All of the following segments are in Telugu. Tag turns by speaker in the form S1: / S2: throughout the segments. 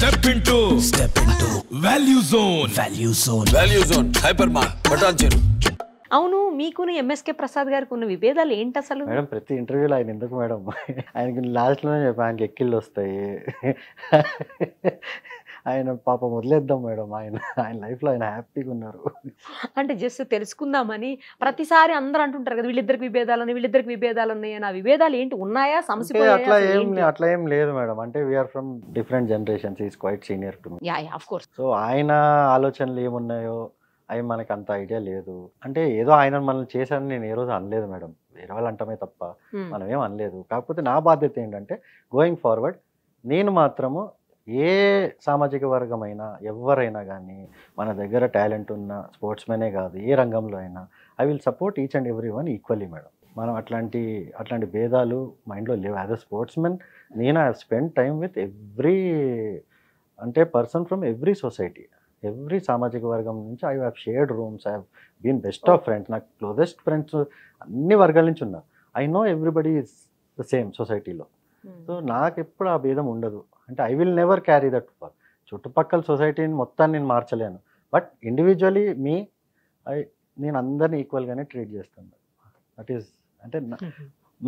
S1: Step into Value Zone Hypermart Patancheru.
S2: అవును మీకును ఎంఎస్కే ప్రసాద్ గారికి ఉన్న విభేదాలు ఏంటి అసలు?
S3: మేడం ప్రతి ఇంటర్వ్యూలో ఆయన ఎందుకు మేడం ఆయనకి లాస్ట్లోనే చెప్పి ఆయనకి ఎక్కిళ్ళు వస్తాయి ఆయన పాపం వదిలేద్దాం మేడం ఆయన లైఫ్లో ఆయన హ్యాపీగా ఉన్నారు.
S2: అంటే జస్ట్ తెలుసుకుందామని ప్రతిసారి అందరూ అంటుంటారు కదా వీళ్ళిద్దరికి విభేదాలు ఉన్నాయి అని. ఆ విభేదాలు ఏంటి, ఉన్నాయా, సమస్య?
S3: అట్లా ఏం లేదు మేడం. అంటే we're from different generations, is quite senior to me.
S2: Ya of course.
S3: So ఆయన ఆలోచనలు ఏమున్నాయో అవి మనకు అంత ఐడియా లేదు. అంటే ఏదో ఆయన మనల్ని చేశారని నేను ఏ రోజు అనలేదు మేడం, వేరే వాళ్ళు అంటమే తప్ప మనం ఏం అనలేదు. కాకపోతే నా బాధ్యత ఏంటంటే గోయింగ్ ఫార్వర్డ్ నేను మాత్రము ఏ సామాజిక వర్గమైనా ఎవరైనా కానీ మన దగ్గర టాలెంట్ ఉన్న స్పోర్ట్స్మెనే కాదు ఏ రంగంలో అయినా I will support each and every one equally madam. మనం అట్లాంటి భేదాలు మైండ్లో లేవు. యాజ్ అ స్పోర్ట్స్మెన్ నేను I have spend time with every అంటే person from every society, every సామాజిక వర్గం నుంచి I have shared rooms, I have been best of friends. నాకు క్లోజెస్ట్ ఫ్రెండ్స్ అన్ని వర్గాల నుంచి ఉన్నారు. I know everybody is the same సొసైటీలో. సో నాకు ఎప్పుడు ఆ భేదం ఉండదు. అంటే I will never carry that far. చుట్టుపక్కల సొసైటీని మొత్తాన్ని నేను మార్చలేను, బట్ ఇండివిజువలీ నేను అందరినీ ఈక్వల్గానే ట్రీట్ చేస్తాను. దట్ ఈస్ అంటే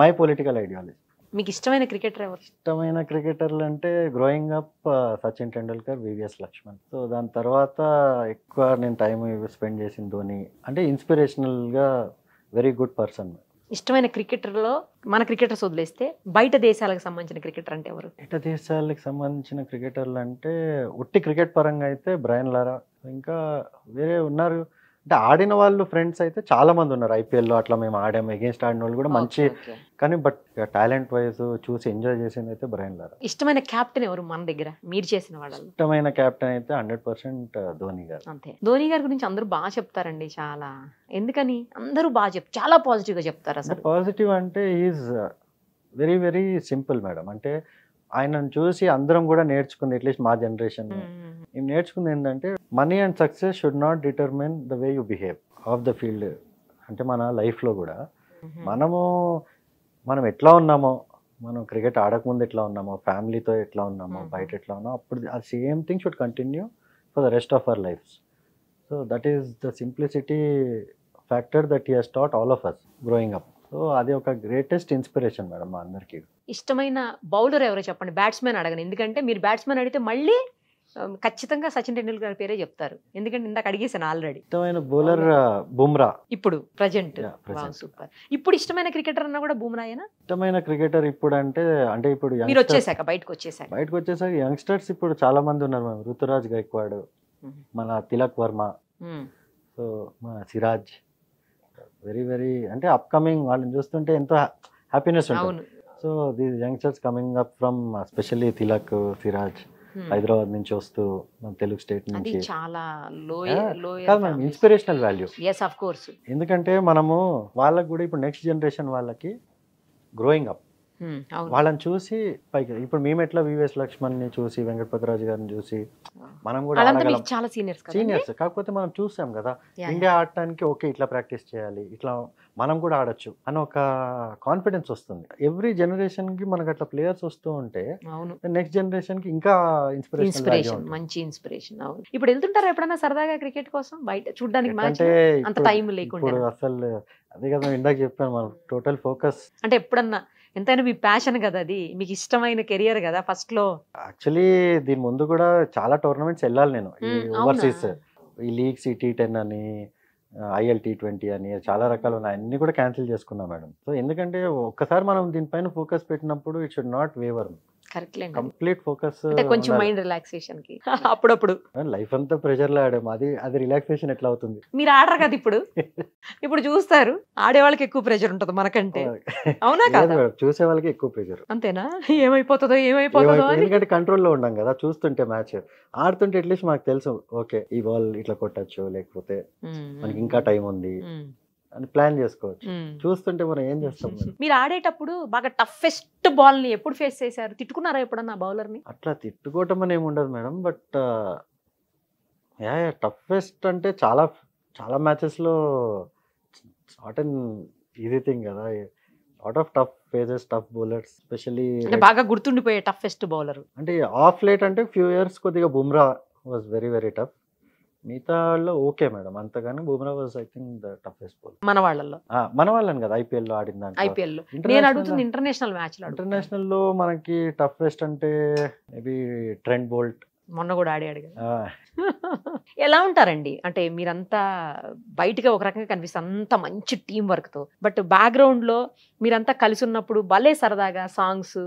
S3: మై పొలిటికల్ ఐడియాలజీ.
S2: మీకు ఇష్టమైన క్రికెటర్ ఎవరు?
S3: ఇష్టమైన క్రికెటర్లు అంటే growing up Sachin Tendulkar, VVS Laxman. So దాని తర్వాత ఎక్కువ నేను టైం స్పెండ్ చేసిన ధోని. అంటే ఇన్స్పిరేషనల్గా వెరీ గుడ్ పర్సన్.
S2: ఇష్టమైన క్రికెటర్లో మన క్రికెటర్స్ వదిలేస్తే బయట దేశాలకు సంబంధించిన క్రికెటర్ అంటే ఎవరు?
S3: బయట దేశాలకు సంబంధించిన క్రికెటర్లు అంటే ఉట్టి క్రికెట్ పరంగా అయితే బ్రయన్ లారా, ఇంకా వేరే ఉన్నారు. అంటే ఆడిన వాళ్ళు ఫ్రెండ్స్ అయితే చాలా మంది ఉన్నారు. ఐపీఎల్లో అట్లా మేము ఆడాము, ఎగెన్స్ట్ ఆడిన వాళ్ళు కూడా మంచి. కానీ బట్ టాలెంట్ వైజ్ చూసి ఎంజాయ్ చేసింది అయితే బ్రయన్ లారా.
S2: ఇష్టమైన కెప్టెన్ ఎవరు మన దగ్గర మీరు చేసిన వాళ్ళలో?
S3: ఇష్టమైన కెప్టెన్ అయితే 100% ధోని గారు.
S2: అంతే. ధోని గారి గురించి అందరూ బాగా చెప్తారండి చాలా. ఎందుకని అందరూ బాగా చాలా పాజిటివ్ గా చెప్తారు. అసలు
S3: పాజిటివ్ అంటే is very very simple madam. అంటే ఆయనను చూసి అందరం కూడా నేర్చుకుంది, అట్లీస్ట్ మా జనరేషన్ మేము నేర్చుకుంది ఏంటంటే money and success should not determine the way you behave of the field. అంటే మన లైఫ్లో కూడా మనం ఎట్లా ఉన్నామో, మనం క్రికెట్ ఆడకముందు ఎట్లా ఉన్నామో, ఫ్యామిలీతో ఎట్లా ఉన్నామో, బయట ఎట్లా ఉన్నామో, అప్పుడు ఆ same thing should continue for the rest of our lives. So that is the simplicity factor that he has taught all of us growing up. So అది ఒక గ్రేటెస్ట్ ఇన్స్పిరేషన్ మేడం మా అందరికీ.
S2: ఇష్టమైన బౌలర్ ఎవరో చెప్పండి. బ్యాట్స్మెన్ అడగను, ఎందుకంటే మీరు బ్యాట్స్మెన్ అడిగితే మళ్ళీ ఖచ్చితంగా సచిన్ టెండూల్కర్ గారి పేరే చెప్తారు, ఎందుకంటే ఇందాక అడిగేసాను ఆల్రెడీ.
S3: ఇష్టమైన బౌలర్ బుమ్రా
S2: ఇప్పుడు ప్రజెంట్. సూపర్. ఇప్పుడు ఇష్టమైన క్రికెటర్ అన్నా కూడా బుమ్రాయేనా?
S3: ఇష్టమైన క్రికెటర్ ఇప్పుడు అంటే ఇప్పుడు
S2: మీరు వచ్చేసాక బయటకు
S3: వచ్చేసాక యంగ్స్టర్స్ ఇప్పుడు చాలా మంది ఉన్నారు మేడం. రుతురాజ్ గైక్వాడ్, మన తిలక్ వర్మ, సో మన సిరాజ్, వెరీ వెరీ అంటే అప్కమింగ్ వాళ్ళని చూస్తుంటే ఎంతో హ్యాపీనెస్ ఉంటుంది. So these youngsters coming up from specially Tilak, Siraj Hyderabad నుంచి వస్తూ మన తెలుగు స్టేట్ నుంచి
S2: చాలా
S3: ఇన్స్పిరేషనల్ వాల్యూ.
S2: ఎందుకంటే
S3: మనము వాళ్ళకి కూడా ఇప్పుడు నెక్స్ట్ జనరేషన్ వాళ్ళకి గ్రోయింగ్ అప్ వాళ్ళని చూసి పైకి ఇప్పుడు మేము ఎట్లా వివిఎస్ లక్ష్మణ్ ని చూసి వెంకటపతిరాజు గారిని చూసి మనం కూడా
S2: చాలా
S3: సీనియర్స్. కాకపోతే మనం చూసాం కదా ఇండియా ఆడటానికి ఓకే ఇట్లా ప్రాక్టీస్ చేయాలి, ఇట్లా మనం కూడా ఆడొచ్చు అని ఒక కాన్ఫిడెన్స్ వస్తుంది. ఎవ్రీ జనరేషన్ కి మనకు అట్లా ప్లేయర్స్ వస్తూ ఉంటే నెక్స్ట్ జనరేషన్ కి ఇంకా
S2: ఇన్స్పిరేషన్, మంచి ఇన్స్పిరేషన్. ఇప్పుడు వెళ్తుంటారా ఎప్పుడైనా సరదాగా క్రికెట్ కోసం బయట చూడడానికి?
S3: అంటే
S2: అంత టైం లేకుండా
S3: అసలు అదే కదా ఇందాక చెప్పాను, మనం టోటల్ ఫోకస్.
S2: అంటే ఎప్పుడన్నా ఎంతైనా మీ ప్యాషన్ కదా, అది మీకు ఇష్టమైన కెరియర్ కదా ఫస్ట్ లో.
S3: యాక్చువల్లీ దీని ముందు కూడా చాలా టోర్నమెంట్స్ వెళ్ళాలి నేను, ఈ ఓవర్సీస్, ఈ లీగ్స్, ఈ T10 అని, IL T20 అని చాలా రకాలు ఉన్నాయి, అన్ని కూడా క్యాన్సిల్ చేసుకున్నాం మేడం. సో ఎందుకంటే ఒక్కసారి మనం దీనిపైన ఫోకస్ పెట్టినప్పుడు it should not waiver. Complete focus,
S2: కొంచెం మైండ్ రిలాక్సేషన్ కి అప్పుడప్పుడు.
S3: లైఫ్ అంతా ప్రెషర్ లో ఆడాము, అది రిలాక్సేషన్ ఎట్లా అవుతుంది?
S2: మీరు ఆడరు కదా ఇప్పుడు చూస్తారు ఆడే వాళ్ళకి ఎక్కువ ప్రెషర్ ఉంటుంది మనకంటే, అవునా కదా?
S3: చూసే వాళ్ళకి ఎక్కువ ప్రెషర్.
S2: అంతేనా? ఏమైపోతుందో
S3: ఎందుకంటే కంట్రోల్లో ఉన్నాం కదా, చూస్తుంటే మ్యాచ్ ఆడుతుంటే అట్లీస్ట్ మాకు తెలుసు ఓకే ఈ బాల్ ఇట్లా కొట్టచ్చు, లేకపోతే మనకి ఇంకా టైం ఉంది అని ప్లాన్ చేసుకోవచ్చు. చూస్తుంటే మనం ఏం చేస్తాం?
S2: మీరు ఆడేటప్పుడు బాగా టఫెస్ట్ బాల్ ని ఎప్పుడు ఫేస్ చేశారు? తిట్టుకున్నారా ఎప్పుడన్నా బౌలర్ ని?
S3: అట్లా తిట్టుకోవటం అని ఏమి ఉండదు మేడం, బట్ టఫెస్ట్ అంటే చాలా మ్యాచెస్ లో నాట్ అన్ ఈజీ థింగ్ కదా. Lot of tough phases, tough bowlers, specially
S2: అంటే బాగా గుర్తుండిపోయే టఫెస్ట్ బౌలర్.
S3: అంటే ఆఫ్ లేట్ అంటే ఫ్యూ ఇయర్స్ కొద్దిగా Bumrah was very very tough. మిగతా వాళ్ళు ఓకే మేడం, అంతగాని Bumrah was I think the toughest bowler
S2: మన వాళ్ళల్లో.
S3: మన వాళ్ళని కదా IPL లో ఆడిన దాంట్లో.
S2: IPL లో నేను అడుగుతుంది ఇంటర్నేషనల్ మ్యాచ్ లో.
S3: ఇంటర్నేషనల్ లో మనకి టఫెస్ట్ అంటే మేబీ ట్రెంట్ బోల్ట్.
S2: మొన్న కూడా ఆడాడు కదా. ఎలా ఉంటారండి అంటే మీరంతా బయటగా ఒక రకంగా కనిపిస్తారు అంత మంచి టీం వర్క్ తో, బట్ బ్యాక్గ్రౌండ్ లో మీరంతా కలిసి ఉన్నప్పుడు భలే సరదాగా సాంగ్స్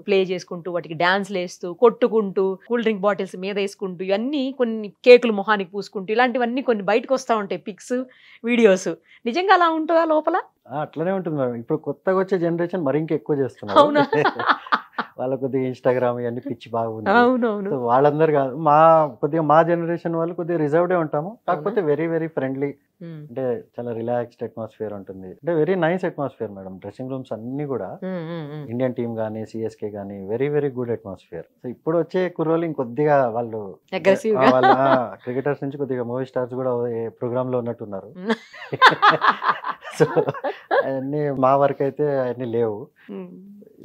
S2: ప్లే చేసుకుంటూ వాటికి డాన్స్లు వేస్తూ కొట్టుకుంటూ కూల్ డ్రింక్ బాటిల్స్ మీద వేసుకుంటూ ఇవన్నీ కొన్ని కేకులు మొహానికి పూసుకుంటూ ఇలాంటివన్నీ కొన్ని బయటకు వస్తూ ఉంటాయి పిక్స్ వీడియోస్. నిజంగా అలా ఉంటుందా లోపల?
S3: అట్లనే ఉంటుంది మేడం. ఇప్పుడు కొత్తగా వచ్చే జనరేషన్ మరి ఇంకా ఎక్కువ చేస్తున్నారు.
S2: అవునా?
S3: వాళ్ళ కొద్దిగా ఇన్స్టాగ్రామ్ ఇవన్నీ పిచ్చి బాగుంది.
S2: అవునవును.
S3: వాళ్ళందరూ కాదు, కొద్దిగా మా జనరేషన్ వాళ్ళు కొద్దిగా రిజర్వ్డే ఉంటాము, కాకపోతే వెరీ వెరీ ఫ్రెండ్లీ. అంటే చాలా రిలాక్స్డ్ అట్మాస్ఫియర్ ఉంటుంది, అంటే very nice atmosphere madam. Dressing rooms అన్ని కూడా ఇండియన్ టీమ్ గానీ CSK గానీ very very good atmosphere. So ఇప్పుడు వచ్చే కుర్రోళ్ళు ఇంకొద్దిగా వాళ్ళు వాళ్ళ క్రికెటర్స్ నుంచి కొద్దిగా మూవీ స్టార్స్ కూడా ప్రోగ్రామ్ లో ఉన్నట్టున్నారు. సో అవన్నీ మా వరకు అయితే అవన్నీ లేవు.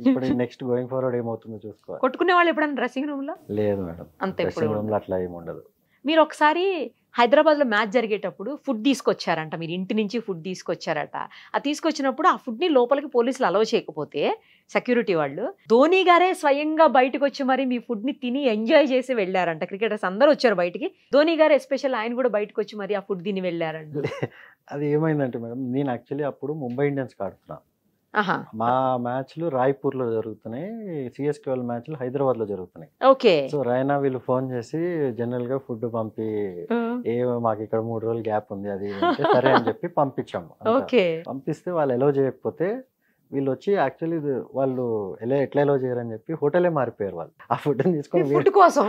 S3: ఇప్పుడు నెక్స్ట్ గోయింగ్ ఫార్వర్డ్ ఏమవుతుందో చూసుకోవాలి.
S2: కొట్టుకునే వాళ్ళు ఎప్పుడైనా డ్రెస్సింగ్ రూమ్ లో?
S3: లేదు మేడం, డ్రెస్సింగ్ రూమ్ లో అట్లా ఏమి ఉండదు.
S2: మీరు ఒకసారి హైదరాబాద్ లో మ్యాచ్ జరిగేటప్పుడు ఫుడ్ తీసుకొచ్చారంట, మీరు ఇంటి నుంచి ఫుడ్ తీసుకొచ్చారట. ఆ తీసుకొచ్చినప్పుడు ఆ ఫుడ్ ని లోపలికి పోలీసులు అలౌ చేయకపోతే సెక్యూరిటీ వాళ్ళు ధోని గారే స్వయంగా బయటకు వచ్చి మరి మీ ఫుడ్ ని తిని ఎంజాయ్ చేసి వెళ్ళారంట. క్రికెటర్స్ అందరూ వచ్చారు బయటికి, ధోని గారు ఎస్పెషల్ ఆయన కూడా బయటకు వచ్చి మరి ఆ ఫుడ్ తిని వెళ్ళారంట.
S3: అది ఏమైందంటే మేడం, నేను యాక్చువల్లీ అప్పుడు ముంబై ఇండియన్స్ ఆడుతున్నా. మా మ్యాచ్లు రాయ్పూర్ లో జరుగుతున్నాయి, CSK వాళ్ళ మ్యాచ్లు హైదరాబాద్ లో జరుగుతున్నాయి.
S2: ఓకే.
S3: సో రైనా వీళ్ళు ఫోన్ చేసి జనరల్ గా ఫుడ్ పంపి, మాకు ఇక్కడ 3 రోజులు గ్యాప్ ఉంది అది సరే అని చెప్పి పంపించాము. పంపిస్తే వాళ్ళు ఎలో చేయకపోతే వీళ్ళు వచ్చి యాక్చువల్లీ వాళ్ళు ఎట్లా ఎలో చేయరని చెప్పి హోటలే మారిపోయారు వాళ్ళు. ఆ ఫుడ్ తీసుకొని ఫుడ్ కోసం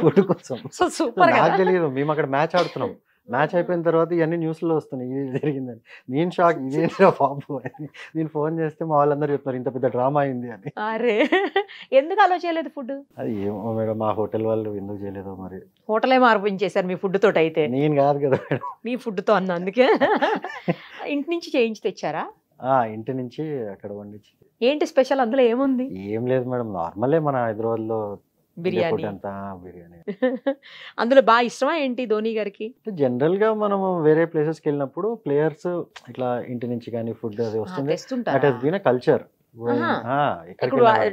S3: నాకు తెలియదు, మేము అక్కడ మ్యాచ్ ఆడుతున్నాం. మ్యాచ్ అయిపోయిన తర్వాత ఇవన్నీ న్యూస్లో వస్తున్నాయి, ఇది జరిగిందని. నేను షాక్, ఇదేంటో బాబు అని. నేను ఫోన్ చేస్తే మా వాళ్ళందరూ చెప్తున్నారు ఇంత పెద్ద డ్రామా అయింది అని.
S2: అరే ఎందుకు అలో చేయలేదు ఫుడ్?
S3: అది ఏమో మేడం, మా హోటల్ వాళ్ళు ఎందుకు చేయలేదో మరి.
S2: హోటలే మార్పించేశారు మీ ఫుడ్ తోటి అయితే?
S3: నేను కాదు కదా మేడం,
S2: మీ ఫుడ్ తో అన్న, అందుకే ఇంటి నుంచి చేయించి తెచ్చారా?
S3: ఇంటి నుంచి అక్కడ వండించి.
S2: ఏంటి స్పెషల్ అందులో ఏముంది?
S3: ఏం లేదు మేడం, నార్మలే మన హైదరాబాద్ లో
S2: బిర్యానీ.
S3: బిర్యానీ
S2: అందులో బాగా ఇష్టమా ఏంటి ధోని గారికి?
S3: జనరల్ గా మనం వేరే ప్లేసెస్ కి వెళ్ళినప్పుడు ప్లేయర్స్ ఇట్లా ఇంటి నుంచి కానీ ఫుడ్ అది వస్తుంది. That has been a culture.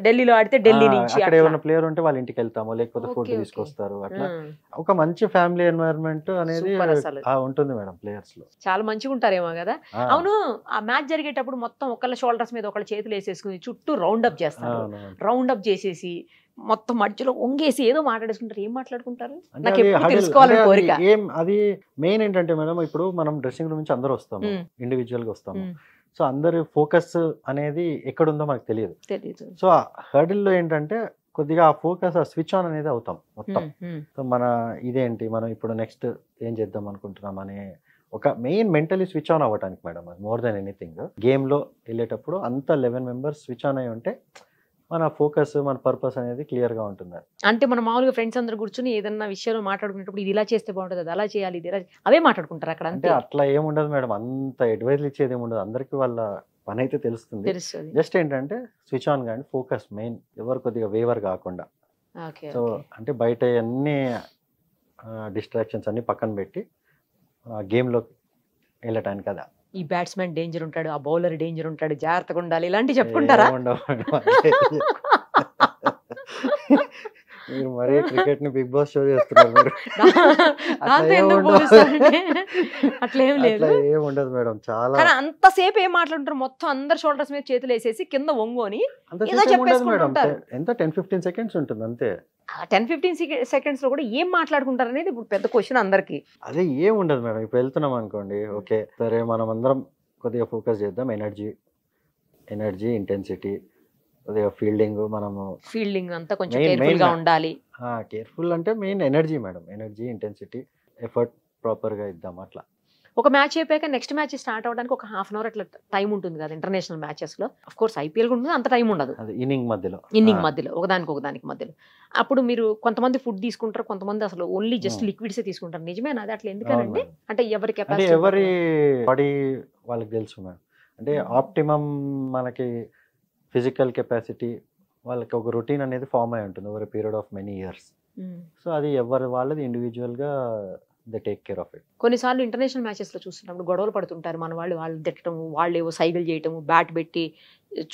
S2: ఢిల్లీలో ఆడితే ఢిల్లీ నుంచి
S3: అక్కడ ఏమైనా ప్లేయర్ ఉంటే వాళ్ళ ఇంటికి వెళ్తాము, లేకపోతే ఫుడ్ తీసుకొస్తారు. అట్లా ఒక మంచి ఫ్యామిలీ ఎన్వైరన్మెంట్ అనేది ఉంటుంది మేడం ప్లేయర్స్ లో.
S2: చాలా మంచిగా ఉంటారేమో కదా. అవును, ఆ మ్యాచ్ జరిగేటప్పుడు మొత్తం ఒకళ్ళ షోల్డర్స్ మీద ఒకళ్ళ చేతులు వేసేసుకుని చుట్టూ రౌండ్ అప్ చేస్తారు. రౌండ్ అప్ చేసేసి మొత్తం మధ్యలో వంగేసి ఏదో మాట్లాడేసుకుంటారు. ఏం మాట్లాడుకుంటారు నాకు ఎప్పుడు తెలుసుకోవాలని కోరిక.
S3: అది మెయిన్ ఏంటంటే మేడం, ఇప్పుడు మనం డ్రెస్సింగ్ రూమ్ నుంచి అందరూ వస్తాము, ఇండివిజువల్ గా వస్తాము. సో అందరి ఫోకస్ అనేది ఎక్కడుందో మనకు తెలియదు. సో హర్డిల్ లో ఏంటంటే కొద్దిగా ఆ ఫోకస్, ఆ స్విచ్ ఆన్ అనేది అవుతాం మొత్తం. సో మన ఇదేంటి, మనం ఇప్పుడు నెక్స్ట్ ఏం చేద్దాం అనుకుంటున్నాం అనే ఒక మెయిన్ మెంటలీ స్విచ్ ఆన్ అవ్వడానికి మేడం, అది మోర్ దెన్ ఎనీథింగ్. గేమ్ లో వెళ్ళేటప్పుడు అంతా 11 మెంబర్స్ స్విచ్ ఆన్ అయి ఉంటే మన ఫోకస్, మన పర్పస్ అనేది క్లియర్ గా ఉంటుంది.
S2: అంటే మన మామూలుగా ఫ్రెండ్స్ అందరు కూర్చొని ఏదన్నా విషయాలు మాట్లాడుకునేటప్పుడు ఇది ఇలా చేస్తే బాగుంటుంది, అది అలా చేయాలి, ఇది అవే మాట్లాడుకుంటారు అక్కడ. అంటే
S3: అట్లా ఏముండదు మేడం, అంత అడ్వైజ్ ఇచ్చేది ఏముండదు. అందరికి వాళ్ళ పని అయితే తెలుస్తుంది. జస్ట్ ఏంటంటే స్విచ్ ఆన్ కానీ ఫోకస్ మెయిన్, ఎవరు కొద్దిగా వేవర్ కాకుండా. సో అంటే బయట అన్ని డిస్ట్రాక్షన్స్ అన్ని పక్కన పెట్టి గేమ్ లో వెళ్ళటానికి కదా.
S2: ఈ బ్యాట్స్మెన్ డేంజర్ ఉంటాడు, ఆ బౌలర్ డేంజర్ ఉంటాడు, జాగ్రత్తగా ఉండాలి, ఇలాంటివి చెప్పుకుంటారా?
S3: మీరు మరీ క్రికెట్ ని బిగ్ బాస్ షో చేస్తున్నారు.
S2: అట్లేం లేదు,
S3: ఏముండదు మేడం. చాలా
S2: అంతసేపు ఏం మాట్లాడుతారు, మొత్తం అందరు షోల్డర్స్ మీద చేతులు వేసేసి కింద వంగోని
S3: ఎంత 10-15 సెకండ్స్ ఉంటుంది అంతే.
S2: 10-15 సెకండ్స్ లో కూడా ఏం మాట్లాడుకుంటారు అనేది ఇప్పుడు పెద్ద క్వశ్చన్ అందరికి.
S3: అదే ఏం ఉండదు మేడం. ఇప్పుడు వెళ్తున్నాం అనుకోండి, ఓకే సరే మనం అందరం కొద్దిగా ఫోకస్ చేద్దాం. ఎనర్జీ ఇంటెన్సిటీ, కొద్దిగా ఫీల్డింగ్
S2: అంతా కొంచెం కేర్ఫుల్ గా ఉండాలి.
S3: కేర్ఫుల్ అంటే main energy madam, energy intensity, effort proper గా ఇద్దాం. అట్లా
S2: ఒక మ్యాచ్ అయిపోయాక నెక్స్ట్ మ్యాచ్ స్టార్ట్ అవడానికి ఒక హాఫ్ అన్ అవర్ అట్లా టైం ఉంటుంది కదా ఇంటర్నేషనల్ మ్యాచెస్ లో. ఆఫ్ కోర్స్ IPL ఉంటుంది, అంత టైం ఉండదు.
S3: ఇన్నింగ్
S2: మధ్యలో ఒకదానికి మధ్యలో. అప్పుడు మీరు కొంతమంది ఫుడ్ తీసుకుంటారు, కొంతమంది అసలు ఓన్లీ జస్ట్ లిక్విడ్స్ తీసుకుంటారు. నిజమేనా అది? అట్లా ఎందుకంటే అంటే ఎవరి కెపాసిటీ,
S3: ఎవరి బాడీ వాళ్ళకి తెలుసు మేడం. అంటే ఆప్టిమమ్ మనకి ఫిజికల్ కెపాసిటీ, వాళ్ళకి ఒక రొటీన్ అనేది ఫామ్ అయి ఉంటుంది over period of many years. So అది ఎవరి వాళ్ళది ఇండివిజువల్గా they take care of it.
S2: కొన్నిసార్లు ఇంటర్నేషనల్ మ్యాచెస్లో చూస్తున్నప్పుడు గొడవలు పడుతుంటారు, మన వాళ్ళు తిట్టడము, వాళ్ళు ఏవో సైకిల్ చేయటము, బ్యాట్ పెట్టి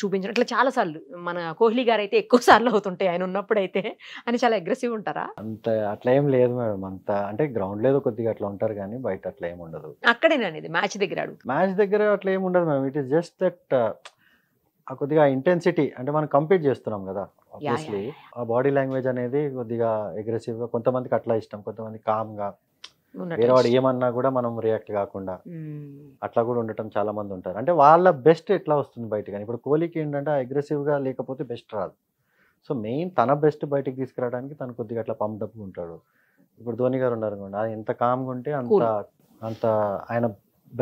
S2: చూపించడం, ఇట్లా చాలా సార్లు. మన కోహ్లీ గారు అయితే ఎక్కువ సార్లు అవుతుంటాయి ఆయన ఉన్నప్పుడు అయితే, అని చాలా అగ్రెసివ్ ఉంటారా?
S3: అంత అట్లా ఏం లేదు మేడం. అంత అంటే గ్రౌండ్ లేదు కొద్దిగా అట్లా ఉంటారు కానీ బయట అట్లా ఏమి ఉండదు.
S2: అక్కడేనండి మ్యాచ్ దగ్గర అడుగుతాను.
S3: మ్యాచ్ దగ్గర అట్లా ఏమి ఉండదు madam. It is just that కొద్దిగా ఇంటెన్సిటీ, అంటే మనం కంపీట్ చేస్తున్నాం కదా, ఆబ్వియస్లీ ఆ బాడీ లాంగ్వేజ్ అనేది కొద్దిగా అగ్రెసివ్గా, కొంతమందికి అట్లా ఇష్టం, కొంతమంది కామ్గా, వేరే వాడు ఏమన్నా కూడా మనం రియాక్ట్ కాకుండా అట్లా కూడా ఉండటం చాలా మంది ఉంటారు. అంటే వాళ్ళ బెస్ట్ ఎట్లా వస్తుంది బయట. కానీ ఇప్పుడు కోహ్లీకి ఏంటంటే అగ్రెసివ్గా లేకపోతే బెస్ట్ రాదు. సో మెయిన్ తన బెస్ట్ బయటకు తీసుకురావడానికి తను కొద్దిగా అట్లా పంప్డప్గా ఉంటాడు. ఇప్పుడు ధోని గారు ఉన్నారు అనుకోండి, ఆయన ఎంత కామ్గా ఉంటే అంత ఆయన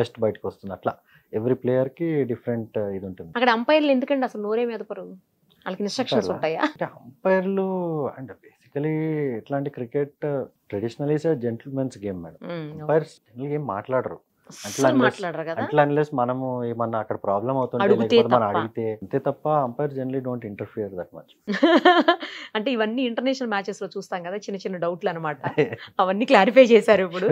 S3: బెస్ట్ బయటకు వస్తుంది. అట్లా ఎవ్రీ ప్లేయర్కి డిఫరెంట్ ఇది ఉంటుంది.
S2: అక్కడ అంపైర్లు ఎందుకండి అసలు నోరే మెదపరు? వాళ్ళకి ఇన్స్ట్రక్షన్స్ ఉంటాయా?
S3: అంటే అంపైర్లు అంటే బేసికలీ ఇట్లాంటి cricket traditionally gentlemen's game madam. Umpires general game మాట్లాడరు అట్లా, అన్లెస్ మనము ఏమన్నా అక్కడ ప్రాబ్లం అవుతుంటే లేకపోతే మనం అడిగితే అంతే తప్ప umpire generally don't interfere that much.
S2: అంటే ఇవన్నీ ఇంటర్నేషనల్ మ్యాచెస్ లో చూస్తాం కదా, చిన్న చిన్న డౌట్లు అనమాట, అవన్నీ క్లారిఫై చేశారు ఇప్పుడు.